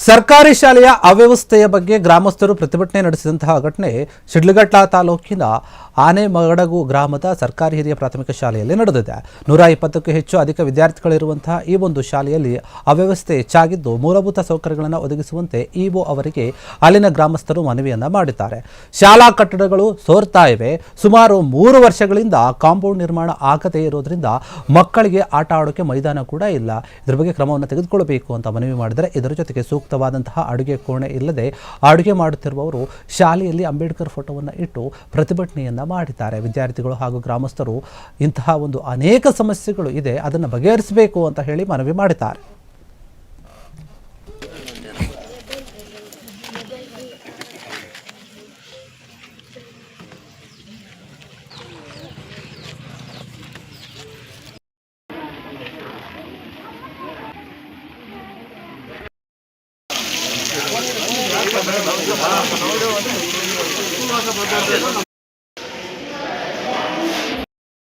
ಸರ್ಕಾರಿ ಶಾಲೆಯ ಅವ್ಯವಸ್ಥೆಯ ಬಗ್ಗೆ ಗ್ರಾಮಸ್ಥರು ಪ್ರತಿಭಟನೆ ನಡೆಸಿದಂತಹ ಘಟನೆ ಶಿಡ್ಲಘಟ್ಟ ತಾಲೂಕಿನ ಆನೆಮಡಗು ಗ್ರಾಮದ ಸರ್ಕಾರಿ ಹಿರಿಯ ಪ್ರಾಥಮಿಕ ಶಾಲೆಯಲ್ಲಿ ನಡೆದಿದೆ. 120ಕ್ಕೂ ಹೆಚ್ಚು ಅಧಿಕ ವಿದ್ಯಾರ್ಥಿಗಳಿರುವಂತಹ ಈ ಒಂದು ಶಾಲೆಯಲ್ಲಿ ಅವ್ಯವಸ್ಥೆ ಹೆಚ್ಚಾಗಿದ್ದು ಮೂಲಭೂತ ಸೌಕರ್ಯಗಳನ್ನು ಒದಗಿಸುವಂತೆ ಇಒ ಅವರಿಗೆ ಅಲ್ಲಿನ ಗ್ರಾಮಸ್ಥರು ಮನವಿಯನ್ನ ಮಾಡಿದ್ದಾರೆ. ಶಾಲಾ ಕಟ್ಟಡಗಳು ಸೋರ್ತಾ ಇವೆ. ಸುಮಾರು 3 ವರ್ಷಗಳಿಂದ ಕಾಂಪೌಂಡ್ ನಿರ್ಮಾಣ ಆಗದೇ ಇರೋದ್ರಿಂದ ಮಕ್ಕಳಿಗೆ ಆಟ ಆಡೋಕೆ ಮೈದಾನ ಕೂಡ ಇಲ್ಲ. ಇದರ ಬಗ್ಗೆ ಕ್ರಮವನ್ನು ತೆಗೆದುಕೊಳ್ಳಬೇಕು ಅಂತ ಮನವಿ ಮಾಡಿದರೆ ಇದರ ಜೊತೆಗೆ ಸೂಕ್ತವಾದಂತಹ ಅಡುಗೆ ಕೋಣೆ ಇಲ್ಲದೆ ಅಡುಗೆ ಮಾಡುತ್ತಿರುವವರು ಶಾಲೆಯಲ್ಲಿ ಅಂಬೇಡ್ಕರ್ ಫೋಟೋವನ್ನು ಇಟ್ಟು ಪ್ರತಿಭಟನೆಯನ್ನ ಮಾಡಿದ್ದಾರೆ. ವಿದ್ಯಾರ್ಥಿಗಳು ಹಾಗೂ ಗ್ರಾಮಸ್ಥರು ಇಂತಹ ಒಂದು ಅನೇಕ ಸಮಸ್ಯೆಗಳು ಇದೆ, ಅದನ್ನು ಬಗೆಹರಿಸಬೇಕು ಅಂತ ಹೇಳಿ ಮನವಿ ಮಾಡಿದ್ದಾರೆ.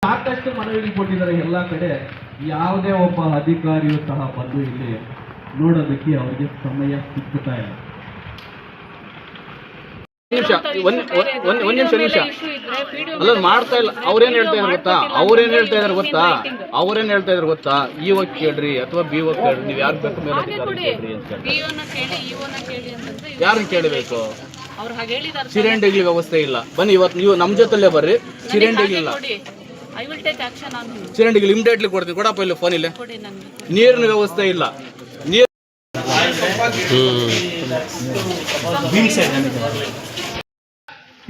ಸಾಕಷ್ಟು ಮನವಿ ಕೊಟ್ಟಿದ್ದಾರೆ. ಎಲ್ಲ ಕಡೆ ಯಾವುದೇ ಒಬ್ಬ ಅಧಿಕಾರಿಯೂ ಸಹ ಬಂದು ಇಲ್ಲಿ ನೋಡೋದಕ್ಕೆ ಅವರಿಗೆ ಸಮಯ ಸಿಗ್ತಾ ಇಲ್ಲ. ಒಂದ್ ನಿಮಿಷ ಅಲ್ಲ ಮಾಡ್ತಾ ಇಲ್ಲ. ಅವ್ರೇನ್ ಹೇಳ್ತಾ ಇದಾರೆ ಗೊತ್ತಾ ಇವಾಗ ಕೇಳ್ರಿ ಅಥವಾ ಬಿ ಓ ಕೇಳ್ರಿ, ನೀವು ಯಾರು ಬೇಕು ಮೇಲಧಿಕಾರಿ ಯಾರನ್ನ ಕೇಳಬೇಕು? ಸಿಲಿಂಡರ್ಗೆ ವ್ಯವಸ್ಥೆ ಇಲ್ಲ. ಬನ್ನಿ ಇವತ್ತು ನೀವು ನಮ್ಮ ಜೊತೆಲೇ ಬರ್ರಿ. ಸಿಲಿಂಡರ್ ಇಲ್ಲ, ಸಿಲಿಂಡರ್ ಇಮಿಡಿಯೇಟ್ಲಿ ಕೊಡ್ತೀವಿ. ಕೊಡಪ್ಪ ಇಲ್ಲಿ ಫೋನ್ ಇಲ್ಲ. ನೀರಿನ ವ್ಯವಸ್ಥೆ ಇಲ್ಲ. ನೀರು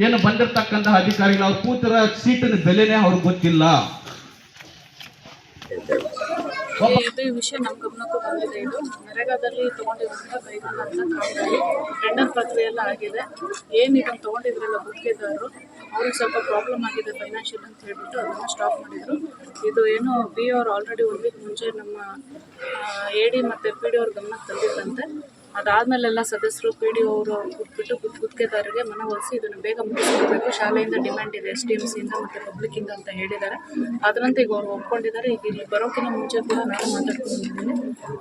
ಏನು ಬಂದಿರತಕ್ಕಂತಹ ಅಧಿಕಾರಿಗಳು ಅವ್ರು ಕೂತಿರೋ ಸೀಟಿನ ಬೆಲೆನೇ ಅವ್ರಿಗೆ ಗೊತ್ತಿಲ್ಲ. ಈ ವಿಷಯ ನಮ್ಮ ಗಮನಕ್ಕೂ ಬಂದಿದೆ. ಇದು ನರೇಗಾದಲ್ಲಿ ತಗೊಂಡಿರುವಂತಹ ಕೈಗೊಂಡಂತ ಕಾಮಗಾರಿ ಟೆಂಡರ್ ಪ್ರಕ್ರಿಯೆ ಎಲ್ಲ ಆಗಿದೆ. ಏನು ಇದನ್ನು ತಗೊಂಡಿದ್ರಲ್ಲ ಗುತ್ತಿಗೆದಾರರು, ಅವ್ರಿಗೆ ಸ್ವಲ್ಪ ಪ್ರಾಬ್ಲಮ್ ಆಗಿದೆ ಫೈನಾನ್ಷಿಯಲ್ ಅಂತ ಹೇಳ್ಬಿಟ್ಟು ಅದನ್ನು ಸ್ಟಾಪ್ ಮಾಡಿದ್ರು. ಇದು ಏನು ಬಿ ಅವರು ಆಲ್ರೆಡಿ 1 ವೀಕ್ ಮುಂಚೆ ನಮ್ಮ AD ಮತ್ತು PD ಅವ್ರ ಗಮನಕ್ಕೆ ತಂದಿದ್ದಂತೆ. ಅದಾದಮೇಲೆ ಎಲ್ಲ ಸದಸ್ಯರು PD ಅವರು ಬಿಟ್ಟು ಗುತ್ತಿಗೆದಾರರಿಗೆ ಮನವೊಲಿಸಿ ಇದನ್ನು ಬೇಗ ಮುಗಿಸ್ಕೊಳ್ಬೇಕು, ಶಾಲೆಯಿಂದ ಡಿಮ್ಯಾಂಡ್ ಇದೆ STMCಯಿಂದ ಮತ್ತು ಪಬ್ಲಿಕ್ಕಿಂದ ಅಂತ ಹೇಳಿದ್ದಾರೆ. ಅದರಂತೆ ಈಗ ಅವರು ಒಪ್ಕೊಂಡಿದ್ದಾರೆ. ಈಗ ಇಲ್ಲಿ ಬರೋಕ್ಕಿಂತ ಮುಂಚೆ ಕೂಡ ನಾನು ಮಾತಾಡ್ಕೊಂಡಿದ್ದೀನಿ.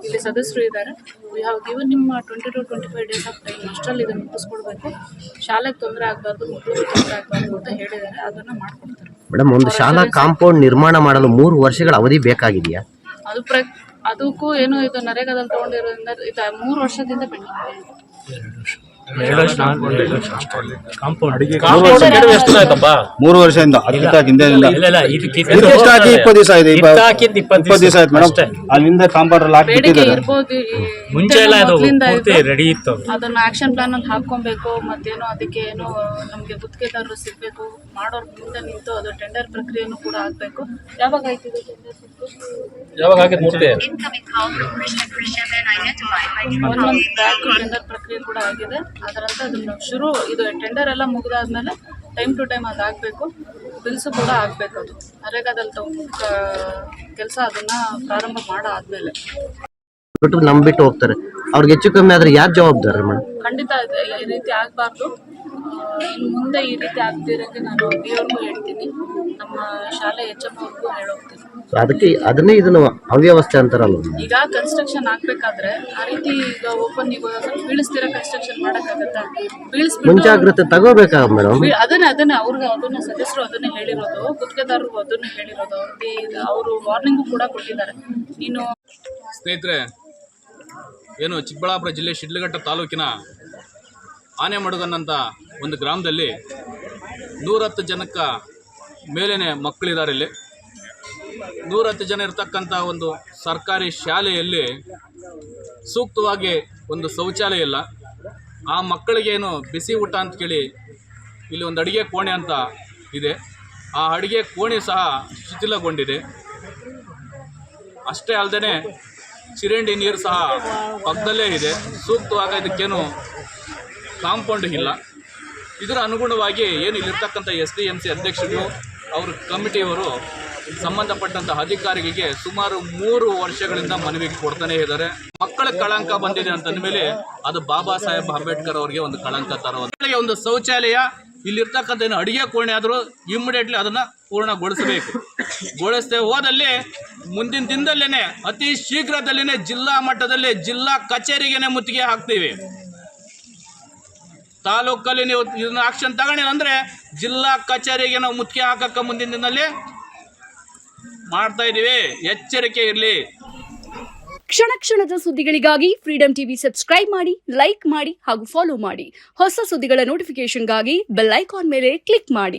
ಇಲ್ಲಿ ಸದಸ್ಯರು ಇದ್ದಾರೆ. ವಿ ಹ್ಯಾವ್ ಗಿವನ್ ನಿಮ್ಮ 20 to 25 ಡೇಸ್ ಆಫ್ ಟೈಮ್. ಅಷ್ಟರಲ್ಲಿ ಇದನ್ನು ಮುಗಿಸ್ಕೊಡ್ಬೇಕು, ಶಾಲೆಗೆ ತೊಂದರೆ ಆಗಬಾರ್ದು, ಮಕ್ಕಳಿಗೆ ತೊಂದರೆ ಆಗಬಾರ್ದು ಅಂತ ಹೇಳಿದ್ದಾರೆ. ಅದನ್ನು ಮಾಡಿಕೊಡ್ತಾರೆ. ಮೇಡಮ್, ಒಂದು ಶಾಲಾ ಕಾಂಪೌಂಡ್ ನಿರ್ಮಾಣ ಮಾಡಲು 3 ವರ್ಷಗಳ ಅವಧಿ ಬೇಕಾಗಿದೆಯಾ? ಅದಕ್ಕೂ ಏನು ಇದು ನರೇಗಾದಲ್ಲಿ ತಗೊಂಡಿರೋದ್ರಿಂದ ಇದು 3 ವರ್ಷದಿಂದ ಪೆಂಡಿಂಗ್ ಇದೆ. 3 ವರ್ಷದಿಂದ ಅಲ್ಲಿಂದ ಕಾಂಪೌಂಡರ್ ಅದನ್ನ ಆಕ್ಷನ್ ಪ್ಲಾನ್ ಅಲ್ಲಿ ಹಾಕೊಬೇಕು. ಮತ್ತೇನೋ ಅದಕ್ಕೆ ಏನೋ ನಮ್ಗೆ ಗುತ್ತಿಗೆದಾರರು ಸಿಗ್ಬೇಕು, ಮಾಡೋರ್ ಮುಂದೆ ನಿಂತು ಅದು ಟೆಂಡರ್ ಪ್ರಕ್ರಿಯೆನೂ ಕೂಡ ಆಗ್ಬೇಕು. ಯಾವಾಗ ಆಯ್ತು ಟೆಂಡರ್ ಪ್ರಕ್ರಿಯೆ ಕೂಡ ಆಗಿದೆ. ಅದರಂತೆ ಅದನ್ನು ಇದು ಟೆಂಡರ್ ಎಲ್ಲ ಮುಗಿದಾದ್ಮೇಲೆ ಟೈಮ್ ಟು ಟೈಮ್ ಅದಾಗಬೇಕು. ಬಿಲ್ಸು ಕೂಡ ಆಗಬೇಕು. ಅದು ನರೇಗಾದಲ್ಲಿ ಕೆಲಸ ಅದನ್ನ ಪ್ರಾರಂಭ ಮಾಡಾದ್ಮೇಲೆ ನಂಬಿಟ್ಟು ಹೋಗ್ತಾರೆ. ಅವ್ರಿಗೆ ಹೆಚ್ಚು ಕಮ್ಮಿ ಆದ್ರೆ ಯಾರು ಜವಾಬ್ದಾರಿ ಮೇಡಮ್? ಖಂಡಿತ ಈ ರೀತಿ ಆಗಬಾರ್ದು. ಇನ್ನು ಮುಂದೆ ಈ ರೀತಿ ಆಗ್ತಿರೋಕ್ಕೆ ನಾನು ಅವ್ರಿಗೂ ಹೇಳ್ತೀನಿ, ನಮ್ಮ ಶಾಲೆ HM ಅವ್ರಿಗೂ ಹೇಳೋಗ್ತೀನಿ. ಅದನ್ನೇ ಇದನ್ನು ಅವ್ಯವಸ್ಥೆ ಅಂತಾರಲ್ಲ. ಈಗ ಕನ್ಸ್ಟ್ರಕ್ಷನ್ ಆಗ್ಬೇಕಾದ್ರೆ ಆ ರೀತಿ ಈಗ ಓಪನ್ ಬೀಳಿಸ್ತಿರೋ ಕನ್ಸ್ಟ್ರಕ್ಷನ್ ಮಾಡಕ್ಕಾಗತ್ತಾ? ಮುಂಜಾಗ್ರತೆ ತಗೋಬೇಕಾ ಮೇಡಮ್? ಅದನ್ನ ಸದಸ್ಯರು ಅದನ್ನೇ ಹೇಳಿರೋದು, ಗುತ್ತಿಗೆದಾರರು ಅದನ್ನ ಹೇಳಿರೋದು. ಅವರು ವಾರ್ನಿಂಗು ಕೂಡ ಕೊಟ್ಟಿದ್ದಾರೆ. ನೀನು ಸ್ನೇಹಿತರೆ, ಏನು ಚಿಕ್ಕಬಳ್ಳಾಪುರ ಜಿಲ್ಲೆ ಶಿಡ್ಲಘಟ್ಟ ತಾಲೂಕಿನ ಆನೆಮಡಗನ್ನಂಥ ಒಂದು ಗ್ರಾಮದಲ್ಲಿ 110 ಜನಕ್ಕೆ ಮೇಲೇನೆ ಮಕ್ಕಳಿದ್ದಾರೆ. ಇಲ್ಲಿ 110 ಜನ ಇರತಕ್ಕಂಥ ಒಂದು ಸರ್ಕಾರಿ ಶಾಲೆಯಲ್ಲಿ ಸೂಕ್ತವಾಗಿ ಒಂದು ಶೌಚಾಲಯ ಇಲ್ಲ. ಆ ಮಕ್ಕಳಿಗೇನು ಬಿಸಿ ಊಟ ಅಂತ ಕೇಳಿ ಇಲ್ಲಿ ಒಂದು ಅಡುಗೆ ಕೋಣೆ ಅಂತ ಇದೆ. ಆ ಅಡುಗೆ ಕೋಣೆ ಸಹ ಶಿಥಿಲಗೊಂಡಿದೆ. ಅಷ್ಟೇ ಅಲ್ಲದೆ ಚರಂಡಿ ನೀರು ಸಹ ಪಕ್ಕದಲ್ಲೇ ಇದೆ. ಸೂಕ್ತವಾಗಿ ಇದಕ್ಕೇನು ಕಾಂಪೌಂಡ್ ಇಲ್ಲ. ಇದರ ಅನುಗುಣವಾಗಿ ಏನು ಇಲ್ಲಿರ್ತಕ್ಕಂಥ SDMC ಅಧ್ಯಕ್ಷರು, ಅವ್ರ ಕಮಿಟಿಯವರು ಸಂಬಂಧಪಟ್ಟಂಥ ಅಧಿಕಾರಿಗಳಿಗೆ ಸುಮಾರು 3 ವರ್ಷಗಳಿಂದ ಮನವಿ ಕೊಡ್ತಾನೆ ಇದ್ದಾರೆ. ಮಕ್ಕಳ ಕಳಂಕ ಬಂದಿದೆ ಅಂತಂದ ಮೇಲೆ ಅದು ಬಾಬಾ ಸಾಹೇಬ್ ಅಂಬೇಡ್ಕರ್ ಅವರಿಗೆ ಒಂದು ಕಳಂಕ ತರುವಂತ ಒಂದು ಶೌಚಾಲಯ ಇಲ್ಲಿರ್ತಕ್ಕಂಥ ಏನು ಅಡುಗೆ ಕೋಣೆ ಆದರೂ ಇಮ್ಮಿಡಿಯೇಟ್ಲಿ ಅದನ್ನು ಪೂರ್ಣಗೊಳಿಸಬೇಕು. ಗೊಳಿಸದೆ ಹೋದಲ್ಲಿ ಮುಂದಿನ ದಿನದಲ್ಲೇ ಅತಿ ಶೀಘ್ರದಲ್ಲೇ ಜಿಲ್ಲಾ ಮಟ್ಟದಲ್ಲಿ ಜಿಲ್ಲಾ ಕಚೇರಿಗೇನೆ ಮುತ್ತಿಗೆ ಹಾಕ್ತೀವಿ. ತಾಲೂಕಲ್ಲಿ ನೀವು ಇದನ್ನ ಆಕ್ಷನ್ ತಗೊಂಡಿಲ್ಲ ಅಂದರೆ ಜಿಲ್ಲಾ ಕಚೇರಿಗೆ ನಾವು ಮುತ್ತಿಗೆ ಹಾಕಕ್ಕೆ ಮುಂದಿನ ದಿನದಲ್ಲಿ ಮಾಡ್ತಾ ಇದ್ದೀವಿ. ಎಚ್ಚರಿಕೆ ಇರಲಿ. ಕ್ಷಣ ಕ್ಷಣದ ಸುದ್ದಿಗಳಿಗಾಗಿ ಫ್ರೀಡಂ ಟಿವಿ ಸಬ್ಸ್ಕ್ರೈಬ್ ಮಾಡಿ, ಲೈಕ್ ಮಾಡಿ ಹಾಗೂ ಫಾಲೋ ಮಾಡಿ. ಹೊಸ ಸುದ್ದಿಗಳ ನೋಟಿಫಿಕೇಶನ್ಗಾಗಿ ಬೆಲ್ ಐಕಾನ್ ಮೇಲೆ ಕ್ಲಿಕ್ ಮಾಡಿ.